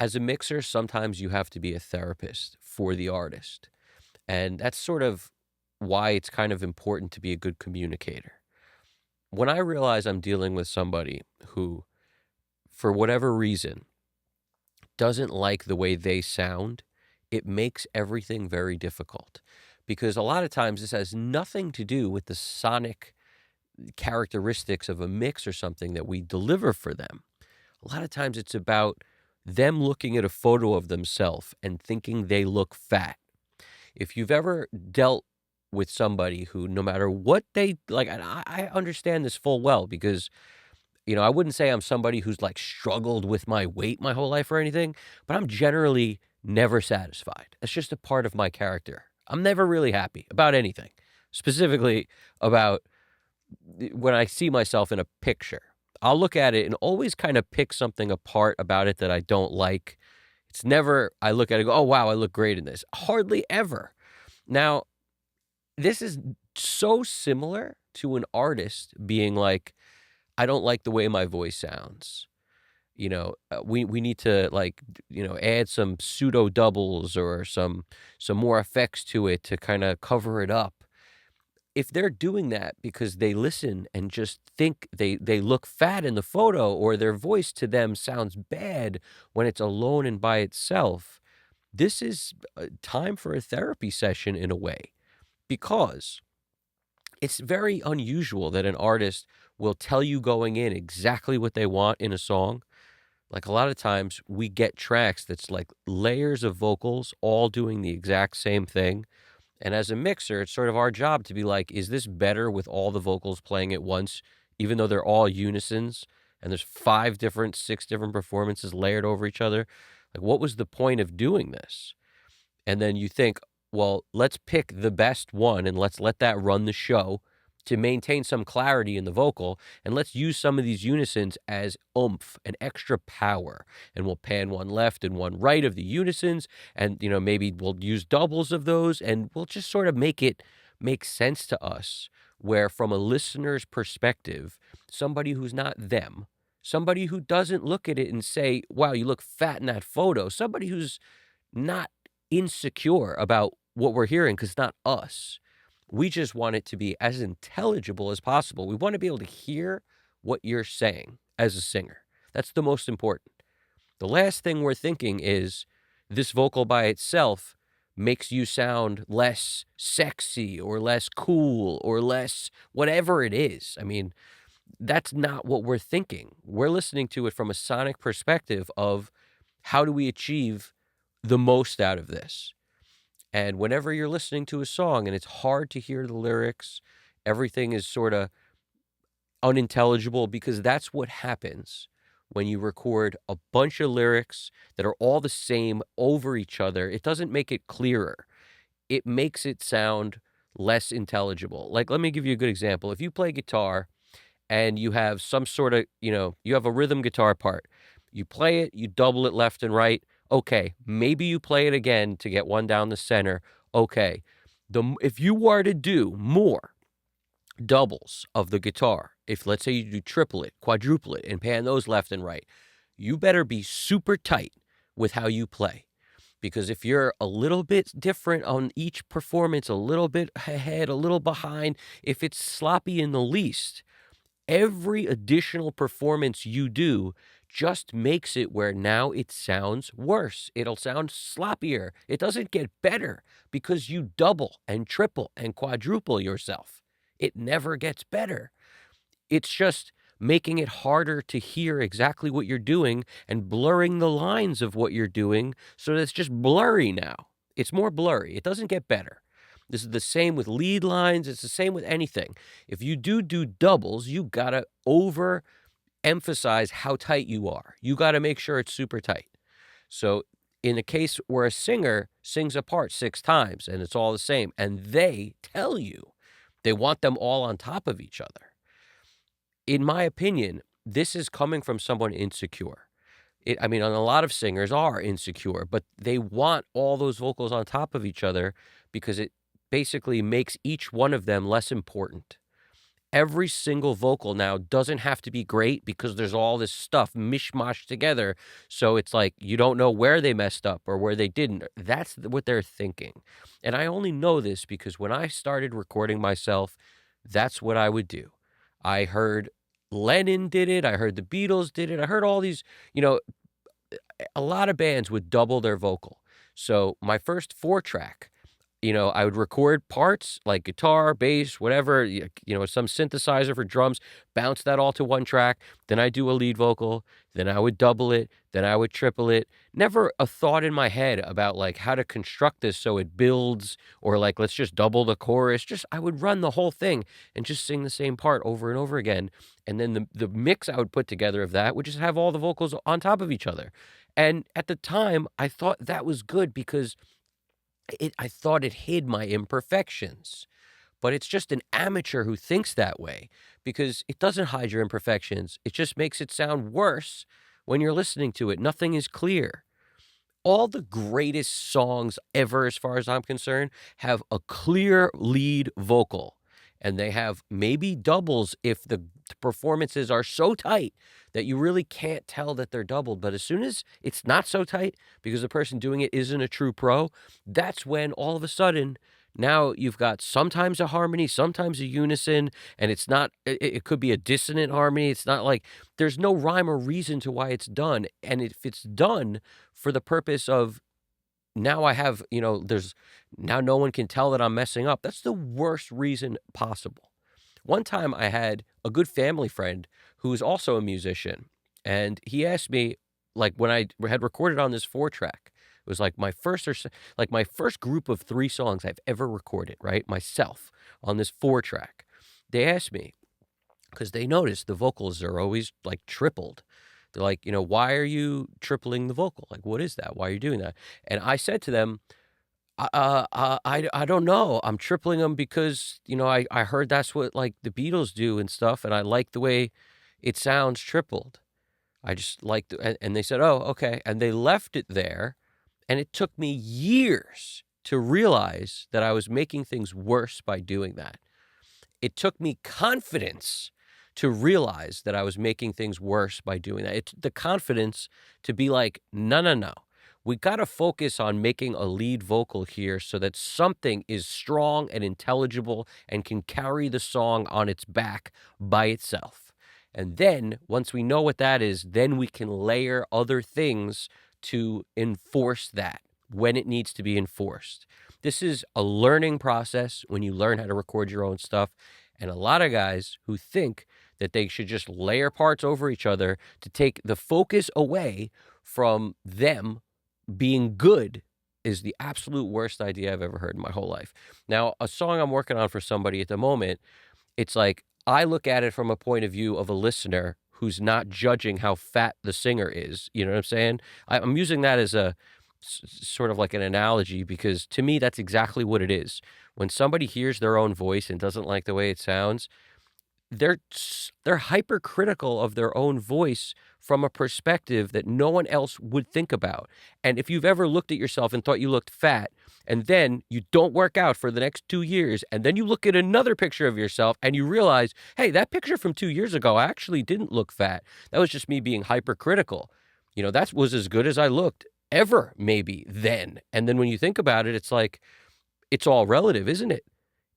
as a mixer, sometimes you have to be a therapist for the artist. And that's sort of why it's kind of important to be a good communicator. When I realize I'm dealing with somebody who, for whatever reason, doesn't like the way they sound, it makes everything very difficult. Because a lot of times this has nothing to do with the sonic characteristics of a mix or something that we deliver for them. A lot of times it's about them looking at a photo of themselves and thinking they look fat. If you've ever dealt with somebody who, no matter what they like, and I understand this full well because, I wouldn't say I'm somebody who's like struggled with my weight my whole life or anything, but I'm generally never satisfied. That's just a part of my character. I'm never really happy about anything, specifically about when I see myself in a picture. I'll look at it and always kind of pick something apart about it that I don't like. It's never, I look at it and go, oh, wow, I look great in this. Hardly ever. Now, this is so similar to an artist being like, I don't like the way my voice sounds. We need to add some pseudo doubles or some more effects to it to kind of cover it up. If they're doing that because they listen and just think they look fat in the photo, or their voice to them sounds bad when it's alone and by itself, this is time for a therapy session in a way, because it's very unusual that an artist will tell you going in exactly what they want in a song. Like, a lot of times we get tracks that's like layers of vocals all doing the exact same thing. And as a mixer, it's sort of our job to be like, is this better with all the vocals playing at once, even though they're all unisons and there's 6 different performances layered over each other? Like, what was the point of doing this? And then you think, well, let's pick the best one and let's let that run the show to maintain some clarity in the vocal. And let's use some of these unisons as oomph and extra power. And we'll pan one left and one right of the unisons. And, maybe we'll use doubles of those, and we'll just sort of make it make sense to us, where from a listener's perspective, somebody who's not them, somebody who doesn't look at it and say, wow, you look fat in that photo, somebody who's not insecure about what we're hearing because it's not us. We just want it to be as intelligible as possible. We want to be able to hear what you're saying as a singer. That's the most important. The last thing we're thinking is this vocal by itself makes you sound less sexy or less cool or less whatever it is. I mean, that's not what we're thinking. We're listening to it from a sonic perspective of how do we achieve the most out of this. And whenever you're listening to a song and it's hard to hear the lyrics, everything is sort of unintelligible, because that's what happens when you record a bunch of lyrics that are all the same over each other. It doesn't make it clearer. It makes it sound less intelligible. Like, let me give you a good example. If you play guitar and you have some sort of, you have a rhythm guitar part, you play it, you double it left and right. Okay, maybe you play it again to get one down the center. Okay, if you were to do more doubles of the guitar, if let's say you do triple it, quadruple it, and pan those left and right, you better be super tight with how you play. Because if you're a little bit different on each performance, a little bit ahead, a little behind, if it's sloppy in the least, every additional performance you do just makes it where now it sounds worse. It'll sound sloppier. It doesn't get better because you double and triple and quadruple yourself. It never gets better. It's just making it harder to hear exactly what you're doing and blurring the lines of what you're doing so that it's just blurry now. It's more blurry. It doesn't get better. This is the same with lead lines. It's the same with anything. If you do doubles, you got to overemphasize how tight you are. You got to make sure it's super tight. So in a case where a singer sings a part 6 times and it's all the same, and they tell you they want them all on top of each other, in my opinion, this is coming from someone insecure. A lot of singers are insecure, but they want all those vocals on top of each other because it basically makes each one of them less important. every single vocal now doesn't have to be great because there's all this stuff mishmash together. So it's like you don't know where they messed up or where they didn't. That's what they're thinking. And I only know this because when I started recording myself, that's what I would do. I heard Lennon did it. I heard the Beatles did it. I heard all these, you know, a lot of bands would double their vocal. So my first 4-track, I would record parts like guitar, bass, whatever, some synthesizer for drums, bounce that all to one track. Then I do a lead vocal. Then I would double it. Then I would triple it. Never a thought in my head about like how to construct this so it builds or like, let's just double the chorus. Just, I would run the whole thing and just sing the same part over and over again. And then the mix I would put together of that would just have all the vocals on top of each other. And at the time, I thought that was good because I thought it hid my imperfections, but it's just an amateur who thinks that way because it doesn't hide your imperfections. It just makes it sound worse when you're listening to it. Nothing is clear. All the greatest songs ever, as far as I'm concerned, have a clear lead vocal. And they have maybe doubles if the performances are so tight that you really can't tell that they're doubled. But as soon as it's not so tight because the person doing it isn't a true pro, that's when all of a sudden now you've got sometimes a harmony, sometimes a unison, and it's not, it could be a dissonant harmony. It's not like there's no rhyme or reason to why it's done. And if it's done for the purpose of now I have, there's now no one can tell that I'm messing up. That's the worst reason possible. One time I had a good family friend who was also a musician, and he asked me, like, when I had recorded on this 4-track, it was like my first like my first group of 3 songs I've ever recorded, right? Myself on this 4-track. They asked me, because they noticed the vocals are always like tripled. They're like, why are you tripling the vocal? Like, what is that? Why are you doing that? And I said to them, I don't know. I'm tripling them because, I heard that's what like the Beatles do and stuff. And I like the way it sounds tripled. I just like, and they said, oh, okay. And they left it there. And it took me years to realize that I was making things worse by doing that. It took me confidence to realize that I was making things worse by doing that. It's the confidence to be like, no. We got to focus on making a lead vocal here so that something is strong and intelligible and can carry the song on its back by itself. And then once we know what that is, then we can layer other things to enforce that when it needs to be enforced. This is a learning process when you learn how to record your own stuff. And a lot of guys who think that they should just layer parts over each other to take the focus away from them being good is the absolute worst idea I've ever heard in my whole life. Now, a song I'm working on for somebody at the moment, it's like I look at it from a point of view of a listener who's not judging how fat the singer is. You know what I'm saying? I'm using that as a sort of like an analogy because to me, that's exactly what it is. When somebody hears their own voice and doesn't like the way it sounds, they're hypercritical of their own voice from a perspective that no one else would think about. And if you've ever looked at yourself and thought you looked fat, and then you don't work out for the next 2 years, and then you look at another picture of yourself and you realize, hey, that picture from 2 years ago actually didn't look fat. That was just me being hypercritical. That was as good as I looked ever, maybe then. And then when you think about it, it's like, it's all relative, isn't it?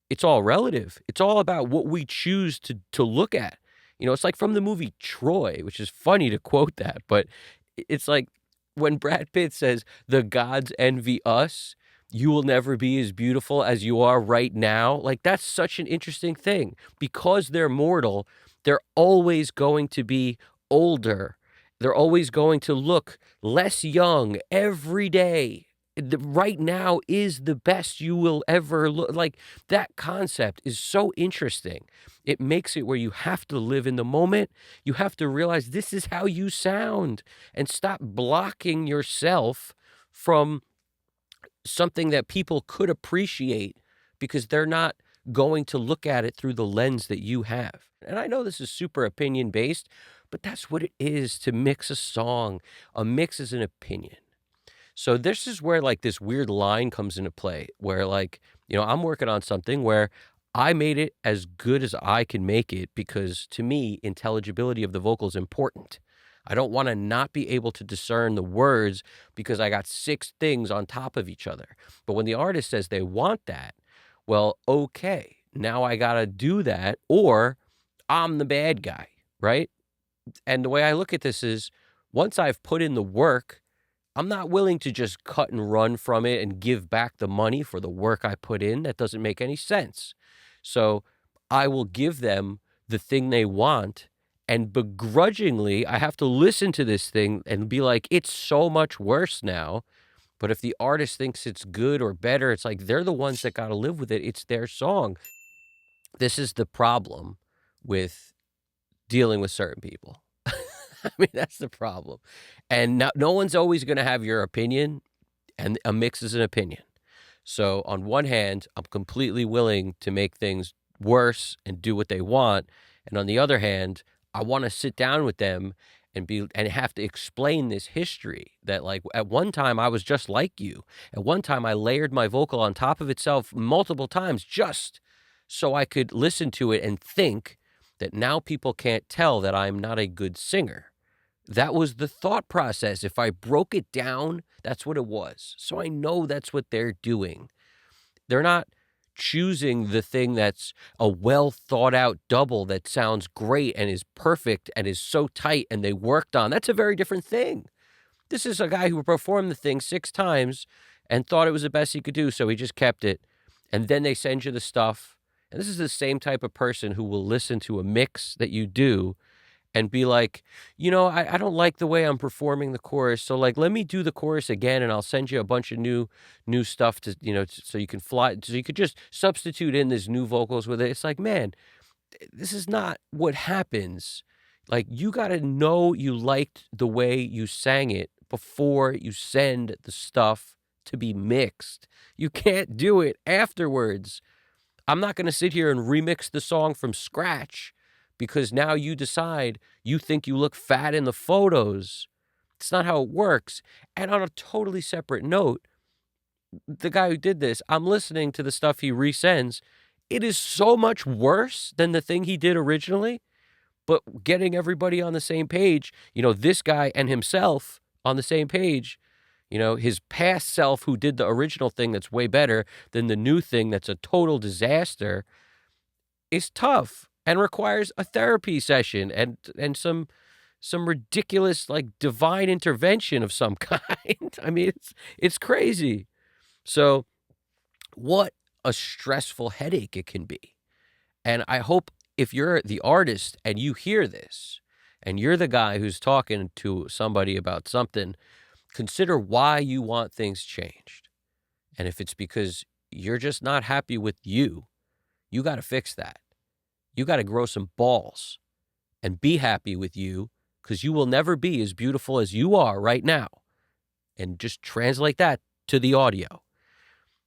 It's all relative. It's all about what we choose to look at. It's like from the movie Troy, which is funny to quote that, but it's like when Brad Pitt says, the gods envy us, you will never be as beautiful as you are right now. Like, that's such an interesting thing. Because they're mortal, they're always going to be older. They're always going to look less young every day. Right now is the best you will ever look. Like, that concept is so interesting. It makes it where you have to live in the moment. You have to realize this is how you sound and stop blocking yourself from something that people could appreciate because they're not going to look at it through the lens that you have. And I know this is super opinion based, but that's what it is to mix a song. A mix is an opinion. So this is where like this weird line comes into play where like, I'm working on something where I made it as good as I can make it because to me, intelligibility of the vocal is important. I don't wanna not be able to discern the words because I got 6 things on top of each other. But when the artist says they want that, well, okay, now I gotta do that or I'm the bad guy, right? And the way I look at this is once I've put in the work, I'm not willing to just cut and run from it and give back the money for the work I put in. That doesn't make any sense. So I will give them the thing they want. And begrudgingly, I have to listen to this thing and be like, it's so much worse now. But if the artist thinks it's good or better, it's like they're the ones that got to live with it. It's their song. This is the problem with dealing with certain people. I mean, that's the problem. And no one's always going to have your opinion, and a mix is an opinion. So on one hand, I'm completely willing to make things worse and do what they want. And on the other hand, I want to sit down with them and have to explain this history that like at one time I was just like you. At one time I layered my vocal on top of itself multiple times just so I could listen to it and think that now people can't tell that I'm not a good singer. That was the thought process. If I broke it down, that's what it was. So I know that's what they're doing. They're not choosing the thing that's a well thought out double that sounds great and is perfect and is so tight and they worked on. That's a very different thing. This is a guy who performed the thing 6 times and thought it was the best he could do, so he just kept it. And then they send you the stuff. And this is the same type of person who will listen to a mix that you do and be like, I don't like the way I'm performing the chorus. So like, let me do the chorus again and I'll send you a bunch of new stuff to, so you can so you could just substitute in this new vocals with it. It's like, man, this is not what happens. Like you got to know you liked the way you sang it before you send the stuff to be mixed. You can't do it afterwards. I'm not going to sit here and remix the song from scratch because now you decide you think you look fat in the photos. It's not how it works. And on a totally separate note, the guy who did this, I'm listening to the stuff he resends. It is so much worse than the thing he did originally, but getting everybody on the same page, this guy and himself on the same page, his past self who did the original thing that's way better than the new thing that's a total disaster is tough and requires a therapy session and some ridiculous like divine intervention of some kind. I mean, it's crazy. So what a stressful headache it can be. And I hope if you're the artist and you hear this and you're the guy who's talking to somebody about something, consider why you want things changed. And if it's because you're just not happy with you got to fix that. You got to grow some balls and be happy with you because you will never be as beautiful as you are right now. And just translate that to the audio.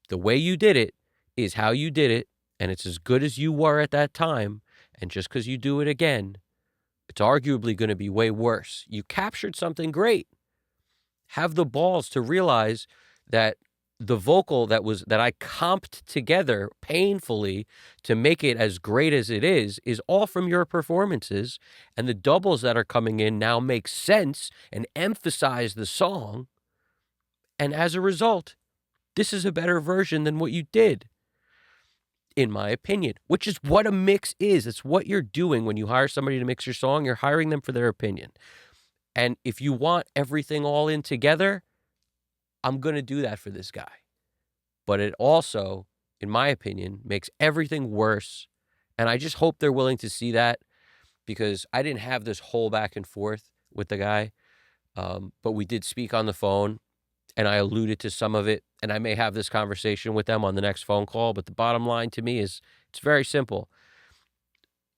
The way you did it is how you did it, and it's as good as you were at that time. And just because you do it again, it's arguably going to be way worse. You captured something great. Have the balls to realize that the vocal that I comped together painfully to make it as great as it is all from your performances, and the doubles that are coming in now make sense and emphasize the song. And as a result, this is a better version than what you did, in my opinion, which is what a mix is. It's what you're doing when you hire somebody to mix your song. You're hiring them for their opinion. And if you want everything all in together, I'm going to do that for this guy. But it also, in my opinion, makes everything worse. And I just hope they're willing to see that because I didn't have this whole back and forth with the guy. But we did speak on the phone and I alluded to some of it. And I may have this conversation with them on the next phone call. But the bottom line to me is it's very simple.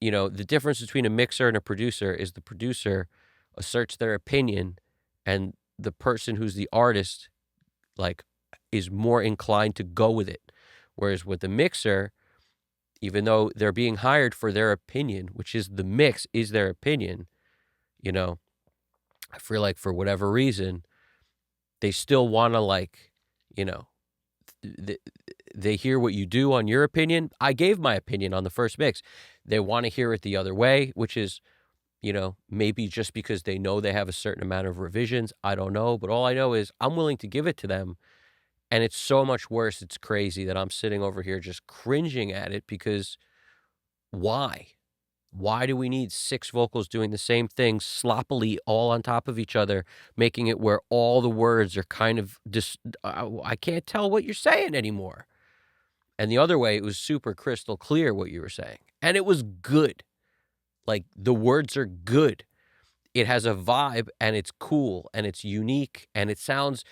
The difference between a mixer and a producer is the producer asserts their opinion and the person who's the artist like is more inclined to go with it. Whereas with the mixer, even though they're being hired for their opinion, which is the mix is their opinion, I feel like for whatever reason, they still want to they hear what you do on your opinion. I gave my opinion on the first mix. They want to hear it the other way, which is, maybe just because they know they have a certain amount of revisions. I don't know. But all I know is I'm willing to give it to them. And it's so much worse. It's crazy that I'm sitting over here just cringing at it because why? Why do we need 6 vocals doing the same thing sloppily all on top of each other, making it where all the words are kind of just, I can't tell what you're saying anymore. And the other way, it was super crystal clear what you were saying. And it was good. Like, the words are good. It has a vibe, and it's cool, and it's unique, and it sounds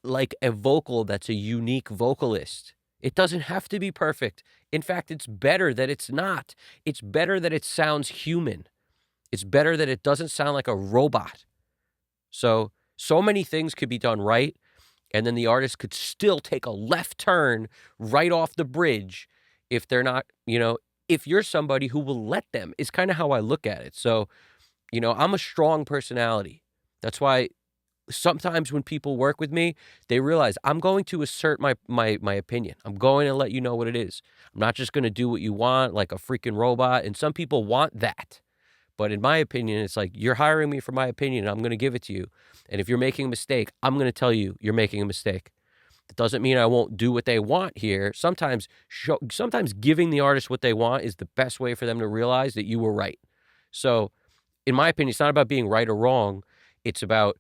like a vocal that's a unique vocalist. It doesn't have to be perfect. In fact, it's better that it's not. It's better that it sounds human. It's better that it doesn't sound like a robot. So many things could be done right, and then the artist could still take a left turn right off the bridge if they're not, if you're somebody who will let them, is kind of how I look at it. So, I'm a strong personality. That's why sometimes when people work with me, they realize I'm going to assert my opinion. I'm going to let you know what it is. I'm not just going to do what you want like a freaking robot. And some people want that. But in my opinion, it's like, you're hiring me for my opinion, and I'm going to give it to you. And if you're making a mistake, I'm going to tell you you're making a mistake. It doesn't mean I won't do what they want here. Sometimes giving the artist what they want is the best way for them to realize that you were right. So in my opinion, it's not about being right or wrong. It's about,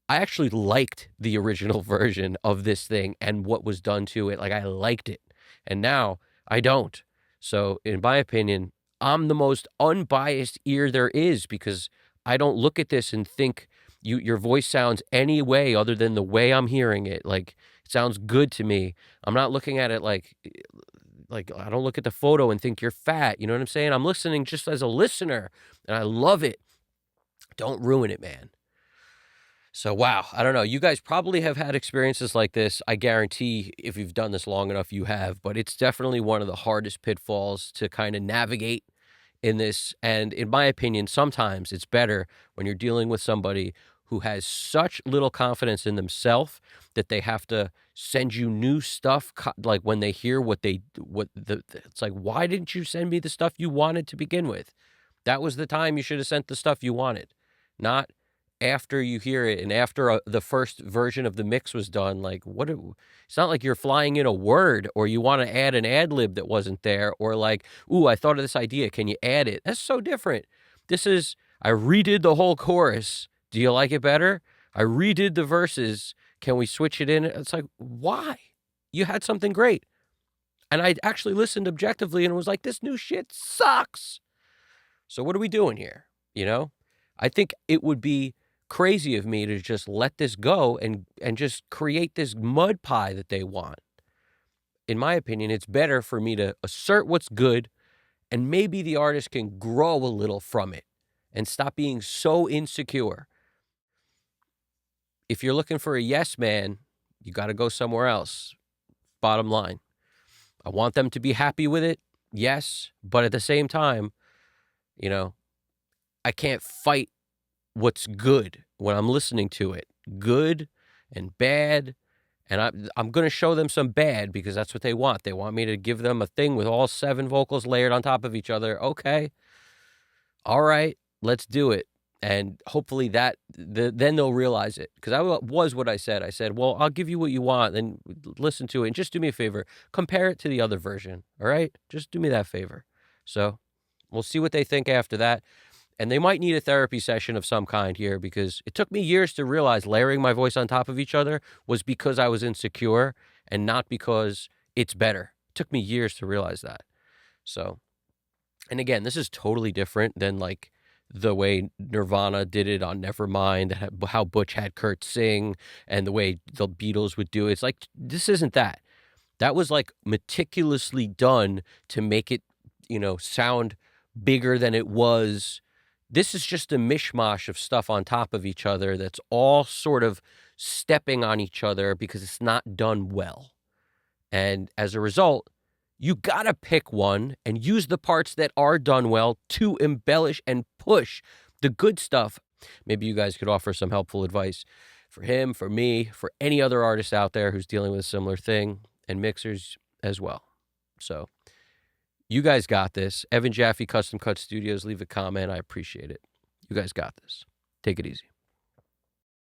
I actually liked the original version of this thing and what was done to it. Like, I liked it. And now I don't. So in my opinion, I'm the most unbiased ear there is, because I don't look at this and think your voice sounds any way other than the way I'm hearing it. Like, it sounds good to me. I'm not looking at it like I don't look at the photo and think you're fat. You know what I'm saying? I'm listening just as a listener, and I love it. Don't ruin it, man. So, wow, I don't know. You guys probably have had experiences like this. I guarantee if you've done this long enough, you have. But it's definitely one of the hardest pitfalls to kind of navigate in this. And in my opinion, sometimes it's better when you're dealing with somebody who has such little confidence in themselves that they have to send you new stuff. Like when they hear it's like, why didn't you send me the stuff you wanted to begin with? That was the time you should have sent the stuff you wanted, not after you hear it and after the first version of the mix was done. Like, it's not like you're flying in a word or you want to add an ad lib that wasn't there, or like, ooh, I thought of this idea, can you add it? That's so different. This is, I redid the whole chorus. Do you like it better? I redid the verses. Can we switch it in? It's like, why? You had something great. And I actually listened objectively and was like, this new shit sucks. So what are we doing here? I think it would be crazy of me to just let this go and just create this mud pie that they want. In my opinion, it's better for me to assert what's good, and maybe the artist can grow a little from it and stop being so insecure. If you're looking for a yes man, you got to go somewhere else. Bottom line. I want them to be happy with it. Yes. But at the same time, I can't fight what's good when I'm listening to it. Good and bad. And I'm going to show them some bad because that's what they want. They want me to give them a thing with all 7 vocals layered on top of each other. Okay. All right. Let's do it. And hopefully then they'll realize it. Because I was what I said. I said, well, I'll give you what you want. Then listen to it. And just do me a favor. Compare it to the other version. All right? Just do me that favor. So we'll see what they think after that. And they might need a therapy session of some kind here, because it took me years to realize layering my voice on top of each other was because I was insecure and not because it's better. It took me years to realize that. So, and again, this is totally different than like the way Nirvana did it on Nevermind, how Butch had Kurt sing, and the way the Beatles would do it. It's like, this isn't that. That was like meticulously done to make it, sound bigger than it was. This is just a mishmash of stuff on top of each other that's all sort of stepping on each other because it's not done well. And as a result, you got to pick one and use the parts that are done well to embellish and push the good stuff. Maybe you guys could offer some helpful advice for him, for me, for any other artist out there who's dealing with a similar thing. And mixers, as well. So you guys got this. Evan Jaffe, Custom Cut Studios, leave a comment. I appreciate it. You guys got this. Take it easy.